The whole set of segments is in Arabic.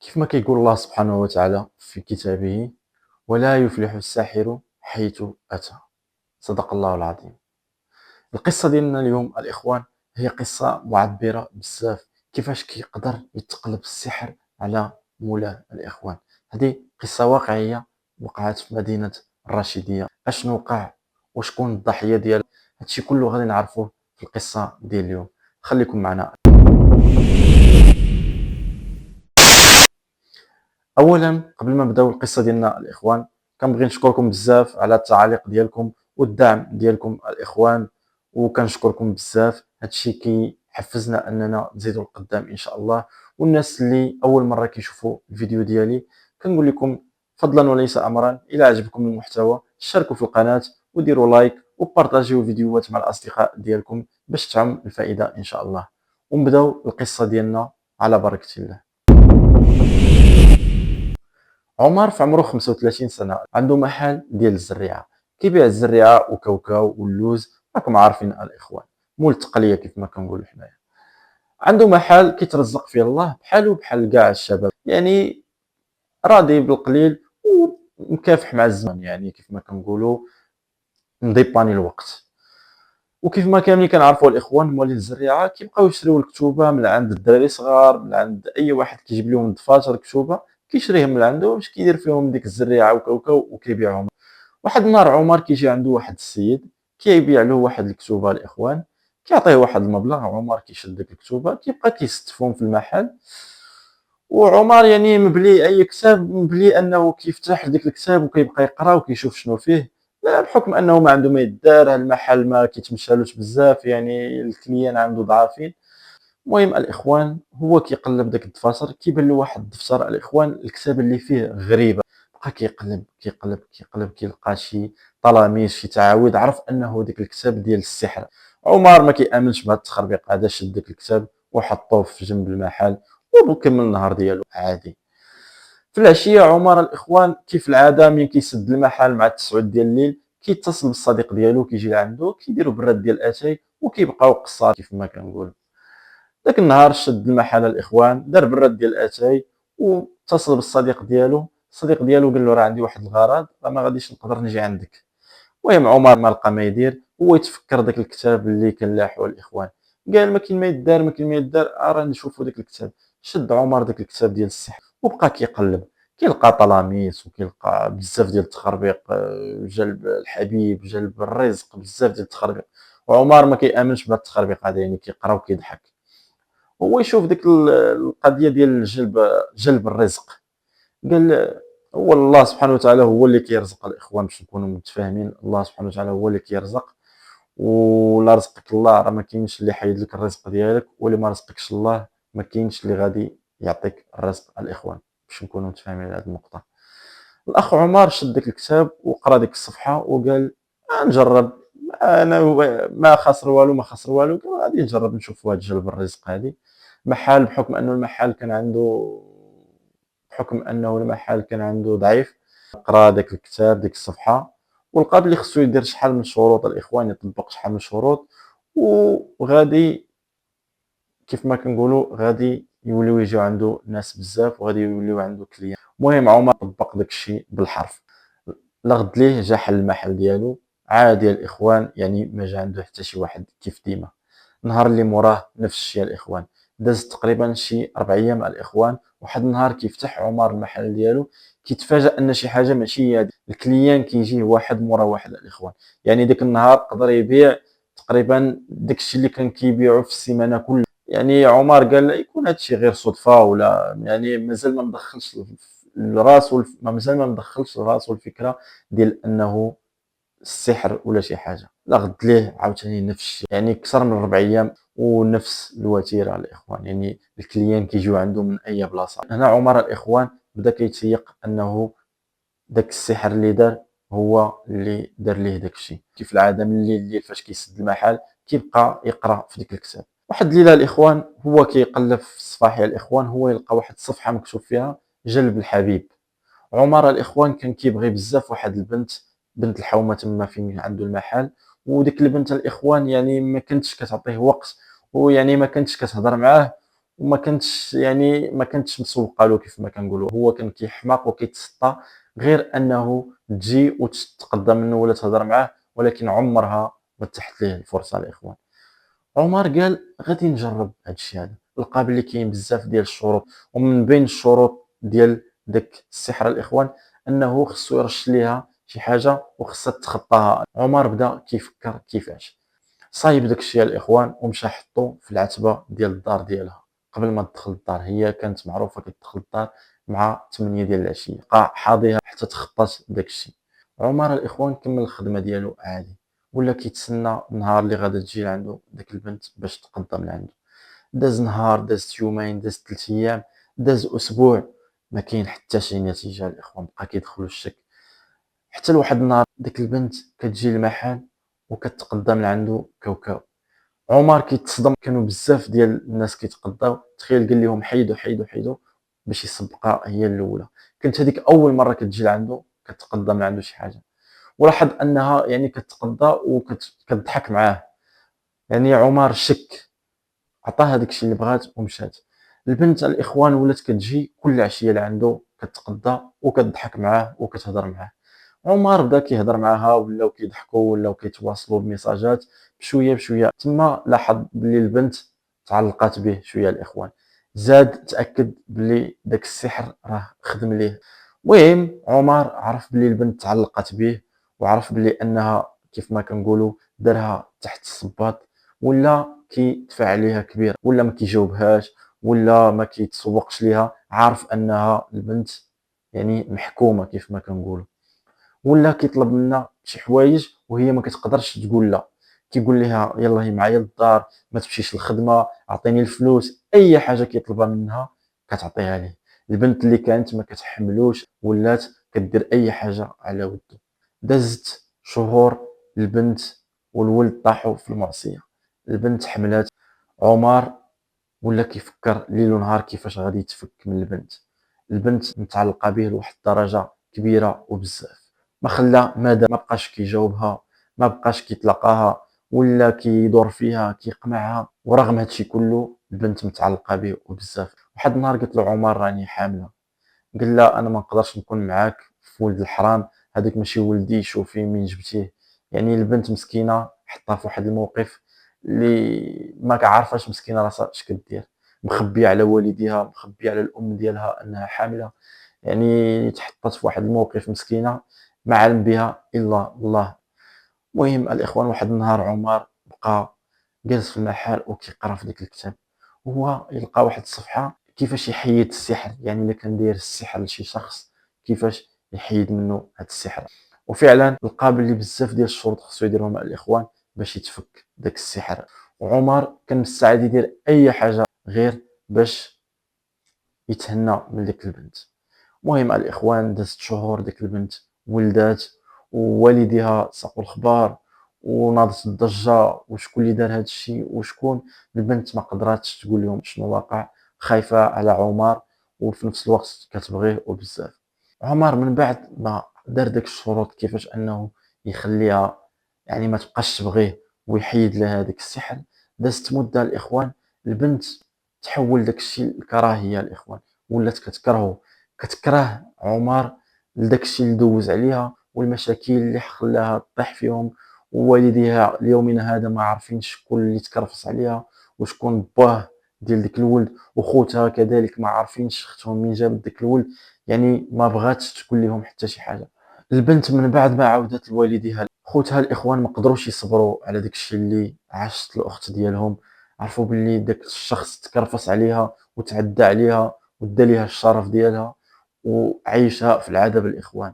كيف ما كيقول الله سبحانه وتعالى في كتابه: ولا يفلح الساحر حيث أتى. صدق الله العظيم. القصة ديالنا اليوم الإخوان هي قصة معبرة بزاف، كيفاش كيقدر يتقلب السحر على مولاه الإخوان. هذه قصة واقعية وقعت في مدينة الراشدية. أشنو وقع وشكون الضحية ديال هادشي كله غادي نعرفوه في القصة ديال اليوم. خليكم معنا. اولا قبل ما نبداو القصه ديالنا الاخوان، كنبغي نشكركم بزاف على التعاليق ديالكم والدعم ديالكم الاخوان، وكنشكركم بزاف. هادشي كيحفزنا اننا نزيدوا القدام ان شاء الله. والناس اللي اول مره كيشوفوا الفيديو ديالي كنقول لكم فضلا وليس امرا، الى عجبكم المحتوى شاركوا في القناه وديروا لايك وبارطاجيو فيديوهات مع الاصدقاء ديالكم باش تعم الفائده ان شاء الله. ونبداو القصه ديالنا على بركه الله. عمر في عمره 35 سنة، عنده محل ديال الزريعة، كيبيع الزريعة وكاوكاو واللوز. راكم عارفين الإخوان، مول التقلية كيف ما كنقولوا حنايا. عنده محل كيترزق فيه الله بحالو بحال كاع الشباب، يعني راضي بالقليل ومكافح مع الزمن، يعني كيف ما كنقولوا مضيباني الوقت. وكيف ما كاملين كنعرفوا الاخوان موالين الزريعه كيبقاو يشريو الكتوبه من عند الدراري الصغار، من عند اي واحد كيجيب لهم دفاتر كتوبه كيشريهم من عنده باش كيدير فيهم ديك الزريعه وكاوكاو وكيبيعهم. واحد النهار عمر كيجي عنده واحد السيد كيبيع له واحد الكتوبه الاخوان، كيعطيه واحد المبلغ. عمر كيشد ديك الكتوبه كيبقى كيستفهم في المحل. وعمر يعني مبلي اي كتاب، مبلي انه كيفتح ديك الكتاب وكيبقى يقرا وكيشوف شنو فيه. لا، بحكم انه ما عنده ما يدار، المحل ما كيتمشالوش بزاف، يعني الكليان عنده ضعافين. المهم الاخوان هو كيقلب داك الدفاتر كيبان له واحد الدفتر الاخوان، الكتاب اللي فيه غريبه. بقى كيقلب كيقلب كيقلب كيلقى شي طلاميس شي تعاويذ، عرف انه ديك الكتاب ديال السحر. عمر ما كيامنش بهذا التخربيق هذا، شد داك الكتاب وحطوه في جنب المحل وكمل النهار ديالو عادي. في العشيه عمر الاخوان كيف العاده من كيسد المحل مع 9 ديال الليل كيتصل بالصديق ديالو كيجي لعندو كيديروا براد ديال اتاي وكيبقاو قصار كيف ما كنقول. داك النهار شد المحل الاخوان، دار براد ديال اتاي واتصل بالصديق ديالو. الصديق ديالو قال له راه عندي واحد الغرض، راه ما غاديش نقدر نجي عندك. المهم عمر ما لقى ما يدير، هو يتفكر داك الكتاب اللي كان لاحو الاخوان. قال ما كاين ما يدار ما كاين ما يدار، راه نشوفوا داك الكتاب. شد عمر داك الكتاب ديال السحر وبقى كيقلب، كيلقى طلاميس وكيلقى بزاف ديال التخربيق، جلب الحبيب جلب الرزق، بزاف ديال التخربيق. وعمر ما كيامنش بهذا التخربيق هذا، يعني كيقرا وكيضحك. هو يشوف ديك القضيه ديال جلب الرزق. قال هو الله سبحانه وتعالى هو اللي كيرزق الاخوان، باش نكونوا متفاهمين. الله سبحانه وتعالى هو اللي كيرزق، ولا رزقك الله راه ما كاينش اللي حيد لك الرزق ديالك، واللي ما رزقكش الله ما كاينش اللي غادي يعطيك الرزق الاخوان، باش نكونوا متفاهمين على هذه النقطه. الاخ عمر شد ديك الكتاب وقرا ديك الصفحه وقال نجرب، انا ما خسر والو ما خسر والو، قال غادي نجرب نشوف هاد جلب الرزق هذه. محل بحكم انه المحل كان عنده، بحكم انه المحل كان عنده ضعيف، قرا داك الكتاب ديك الصفحه ولقى بلي خصو يدير شحال من شروط الاخوان، يطبق شحال من شروط وغادي كيف ما كنقولوا غادي يوليو يجيو عنده ناس بزاف وغادي يوليو عنده كليان. المهم عمر طبق داك الشيء بالحرف. لغد ليه جا حل المحل ديالو عادي الاخوان، يعني ما جا عنده حتى شي واحد كيف ديما. النهار اللي موراه نفس الشيء الاخوان، داز تقريبا شي 4 ايام الاخوان. واحد النهار كيفتح عمر المحل ديالو كيتفاجأ ان شي حاجه ماشي هي الكليان كيجيه واحد مورا واحد الاخوان. يعني ديك النهار قدر يبيع تقريبا داك الشيء اللي كان كيبيعو في السيمانه كلها. يعني عمر قال لا يكون هذا الشيء غير صدفه، ولا يعني مازال ما مدخلش لراسو، مازال ما مدخلش لراسو الفكره ديال انه السحر ولا شي حاجه. لا غد ليه عاوتاني نفس الشيء، يعني اكثر من 4 ايام ونفس الوتيره الاخوان، يعني الكليان كيجيو عنده من اي بلاصه. هنا عمر الاخوان بدا كيتيق انه داك السحر اللي دار هو اللي دار ليه داك الشيء. كيف العاده من الليل فاش كيسد المحل كيبقى يقرا في ديك الكتاب. واحد الليله الاخوان هو كيقلب في الصفاحي الاخوان، هو يلقى واحد الصفحه مكتوب فيها جلب الحبيب. عمر الاخوان كان كيبغي بزاف واحد البنت، بنت الحومه تما فين عنده المحل. وديك البنت الاخوان يعني ما كنتش كتعطيه وقت، ويعني ما كنتش كتهضر معاه. وما كانتش يعني ما كانتش مسوقه له كيف ما كنقولوا، هو كان كيحماق وكيتسطى، غير انه تجي وتتقدى منه ولا تهضر معاه، ولكن عمرها ما تحت ليه الفرصه الاخوان. عمر قال غادي نجرب هذا الشيء هذا، لقى بلي كاين بزاف ديال الشروط، ومن بين الشروط ديال داك السحر الاخوان انه خصو يرش ليها شي حاجه وخصها تخطاها. عمر بدا كيفكر كيفاش صايب داك الشيء الاخوان ومشى حطو في العتبه ديال الدار ديالها قبل ما تدخل الدار. هي كانت معروفه كتدخل الدار مع 8 ديال العشيه، بقى حاضيها حتى تخطات داك الشيء. عمر الاخوان كمل الخدمه ديالو عادي، ولا كيتسنى النهار اللي غادا تجي لعندو ديك البنت باش تقدم لعندو. داز نهار، دازت يومين، دازت 3 ايام، داز اسبوع، ما كاين حتى شي نتيجه الاخوان. بقى كيدخلو الشك حتى لواحد النهار ديك البنت كتجي للمحل وكتقدم لعندو كاوكاو. عمر كيتصدم، كانوا بزاف ديال الناس كيتقداو، تخيل قال لهم حيدوا حيدوا حيدوا باش يسبقها هي الاولى. كانت هذيك اول مره كتجي لعندو كتقدم لعندو شي حاجه، ولاحظ انها يعني كتقدى وكتضحك معاه. يعني عمر شك، عطاها داكشي اللي بغات ومشات. البنت الاخوان ولات كتجي كل عشيه لعندو كتقدى وكتضحك معاه وكتهضر معاه. عمر بدا كيهضر معاها، ولاو كيضحكوا، ولاو كيتواصلوا بميساجات بشويه بشويه. تما لاحظ بلي البنت تعلقات به شويه الاخوان، زاد تاكد بلي داك السحر راه خدم ليه. المهم عمر عرف بلي البنت تعلقات به، وعرف بلي انها كيف ما كنقولوا دارها تحت الصباط، ولا كيدفع عليها كبير، ولا ما كيجاوبهاش، ولا ما كيتسوقش ليها. عارف انها البنت يعني محكومه كيف ما كنقولوا، ولا كيطلب منا شي حوايج وهي ما كتقدرش تقول لا. كيقول لها يلا هي معايا للدار، ما تمشيش للخدمه، اعطيني الفلوس. اي حاجه كيطلبها منها كتعطيها ليه. البنت اللي كانت ما كتحملوش ولات كدير اي حاجه على ودو. دازت شهور، البنت والولد طاحوا في المعصيه، البنت حملات. عمر ولا كيفكر ليل ونهار كيفاش غادي يتفك من البنت. البنت متعلقه به لواحد الدرجه كبيره وبزاف، ما خلى ماذا، ما بقاش كيجاوبها، ما بقاش كيتلاقاها، ولا كيدور فيها كيقمعها. ورغم هادشي كله البنت متعلقه به وبزاف. واحد النهار قالت له عمر راني حامله. قال لها انا ما نقدرش نكون معاك في ولد الحرام، هذاك ماشي ولدي، شوفي من جبتيه. يعني البنت مسكينه حطها في واحد الموقف اللي ما كعارفاش مسكينه راسها اش كدير، مخبيه على والديها، مخبيه على الام ديالها انها حامله. يعني تحطت في واحد الموقف مسكينه ما علم بها الا الله. المهم الاخوان واحد النهار عمر بقى جالس في المحل وكيقرا في ديك الكتاب، وهو يلقى واحد الصفحه كيفاش يحيد السحر. يعني الا كان داير السحر لشي شخص كيفاش يحيد منه هذا السحر. وفعلا لقى بلي بزاف ديال الشروط خصو يديرهم مع الاخوان باش يتفك داك السحر. وعمر كان مستعد يدير اي حاجه غير باش يتهنى من ديك البنت. المهم الاخوان دازت شهور، ديك البنت ولدات، ووالديها ساقوا الخبار وناضت الضجه وشكون اللي دار هذا الشيء وشكون. البنت ما قدراتش تقول لهم شنو واقع، خايفه على عمر وفي نفس الوقت كتبغيه وبزاف. عمر من بعد ما دار داك الشروط كيفاش انه يخليها يعني ما تبقاش تبغيه ويحيد لها داك السحر، دازت مده الاخوان. البنت تحول داك الشيء الكراهيه الاخوان، ولات كتكرهه، كتكره عمر لداك الشيء اللي دوز عليها والمشاكل اللي خلاها طيح فيهم. ووالديها ليومنا هذا ما عارفين شكون اللي تكرفس عليها وشكون باه ديال ديك الولد، وخوتها كذلك ما عارفينش اختهم من جابت ديك الولد. يعني ما بغاتش تقول لهم حتى شي حاجه. البنت من بعد ما عاودت لوالديها، خوتها الاخوان ما قدروش يصبروا على داك الشيء اللي عاشت الاخت ديالهم. عرفوا باللي داك الشخص تكرفس عليها وتعدى عليها ودا ليها الشرف ديالها وعيشها في العذاب الاخوان.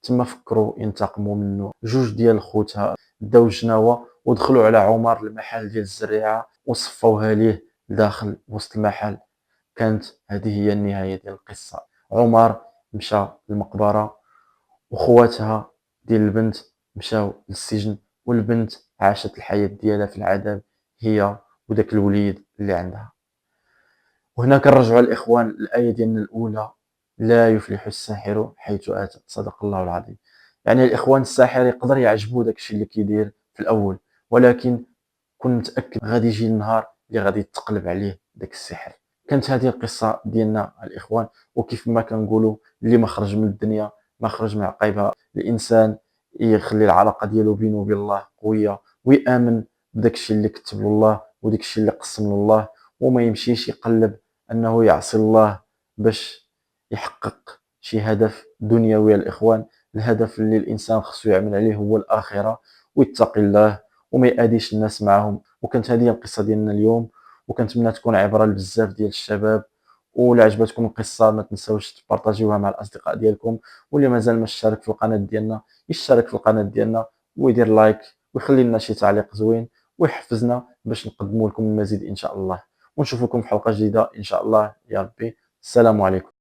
تما فكروا ينتقموا منه. جوج ديال خوتها داو الجناوه ودخلوا على عمر المحل ديال الزريعه وصفوها ليه داخل وسط المحل. كانت هذه هي النهايه ديال القصه. عمر مشى للمقبره، وخواتها ديال البنت مشاو للسجن، والبنت عاشت الحياه ديالها في العذاب هي وداك الوليد اللي عندها. وهنا كنرجعوا الاخوان الايه ديالنا الاولى: لا يفلح الساحر حيث اتى. صدق الله العظيم. يعني الاخوان الساحر يقدر يعجبو داكشي اللي كيدير في الاول، ولكن كن متاكد غادي يجي النهار اللي غادي يتقلب عليه داك السحر. كانت هذه القصه ديالنا الاخوان. وكيف ما كنقولوا، اللي ما خرج من الدنيا ما خرج من عقيبها. الانسان يخلي العلاقه ديالو بينه وبين الله قويه، ويامن بداك الشيء اللي كتب له الله وداك الشيء اللي قسم له الله، وما يمشيش يقلب انه يعصي الله باش يحقق شي هدف دنيوي. الاخوان، الهدف اللي الانسان خصو يعمل عليه هو الاخره، ويتقي الله وما يأذيش الناس معهم. وكانت هذه القصه ديالنا اليوم، وكنتمنى تكون عبره لبزاف ديال الشباب. ولا عجبتكم القصه ما تنساوش تبارطاجيوها مع الاصدقاء ديالكم، واللي مازال ما اشترك في القناه ديالنا يشترك في القناه ديالنا ويدير لايك ويخلي لنا شي تعليق زوين ويحفزنا باش نقدموا لكم المزيد ان شاء الله. ونشوفكم في حلقه جديده ان شاء الله يا ربي. السلام عليكم.